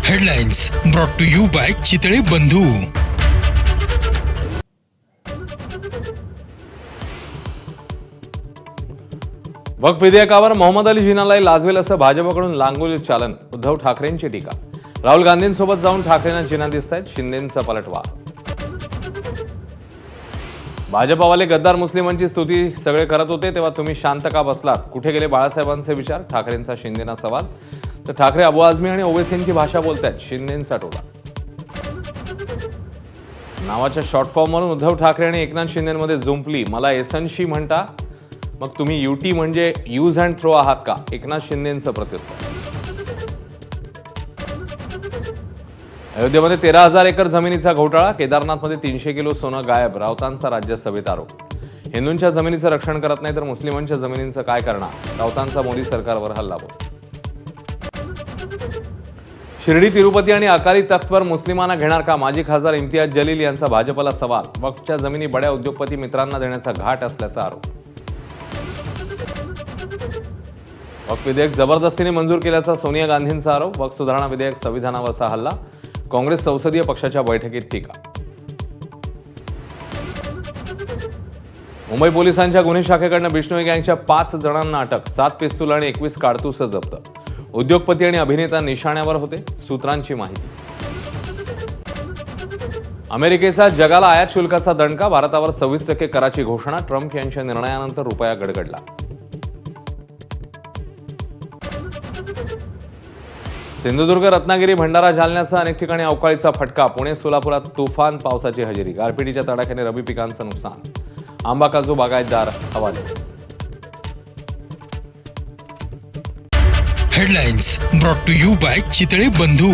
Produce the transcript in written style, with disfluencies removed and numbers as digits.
Headlines brought to you by Chitale Bandhu. वक्फ विधेयकावर मोहम्मद अली जिनालाही लाजवेल असं भाजपकडून लांगुल चालन. उद्धव ठाकरेंची टीका. राहुल गांधींसोबत जाऊन ठाकरेंना जिना दिसतायत. शिंदेंचा पलटवार. भाजपवाले गद्दार मुस्लिमांची स्तुती सगळे करत होते तेव्हा तुम्ही शांत का बसलात? कुठे गेले बाळासाहेबांचे विचार? ठाकरेंचा शिंदेना सवाल. तर ठाकरे अबू आझमी आणि ओवैसींची भाषा बोलतायत. शिंदेंचा टोला. नावाच्या शॉर्ट फॉर्मवरून उद्धव ठाकरे आणि एकनाथ शिंदेमध्ये जुंपली. मला एसनशी म्हणता मग तुम्ही युटी म्हणजे यूज अँड थ्रो आहात का? एकनाथ शिंदेंचं प्रत्युत्तर. अयोध्येमध्ये 13,000 एकर जमिनीचा घोटाळा. केदारनाथमध्ये 300 किलो सोनं गायब. राऊतांचा राज्यसभेत आरोप. हिंदूंच्या जमिनीचं रक्षण करत नाही तर मुस्लिमांच्या जमिनींचं काय करणार? राऊतांचा मोदी सरकारवर हल्लाबोल. शिर्डी, तिरुपती आणि अकाली तख्तवर मुस्लिमांना घेणार का? माजी खासदार इम्तियाज जलील यांचा भाजपला सवाल. वक्फच्या जमिनी बड्या उद्योगपती मित्रांना देण्याचा घाट असल्याचा आरोप. वक्फ विधेयक जबरदस्तीने मंजूर केल्याचा सोनिया गांधींचा आरोप. वक्फ सुधारणा विधेयक संविधानावरचा हल्ला. काँग्रेस संसदीय पक्षाच्या बैठकीत टीका. मुंबई पोलिसांच्या गुन्हे शाखेकडनं बिश्नोई गँगच्या 5 जणांना अटक. 7 पिस्तूल आणि 21 काडतूस जप्त. उद्योगपती आणि अभिनेता निशाण्यावर होते. सूत्रांची माहिती. अमेरिकेचा जगाला आयात शुल्काचा दणका. भारतावर 26% कराची घोषणा. ट्रम्प यांच्या निर्णयानंतर रुपया गडगडला. सिंधुदुर्ग, रत्नागिरी, भंडारा, जालन्यासह अनेक ठिकाणी अवकाळीचा फटका. पुणे, सोलापुरात तुफान पावसाची हजेरी. गारपिटीच्या तडाख्याने रबी पिकांचं नुकसान. आंबा काजू बागायतदार हवाले. Headlines brought to you by Chitale बंधू.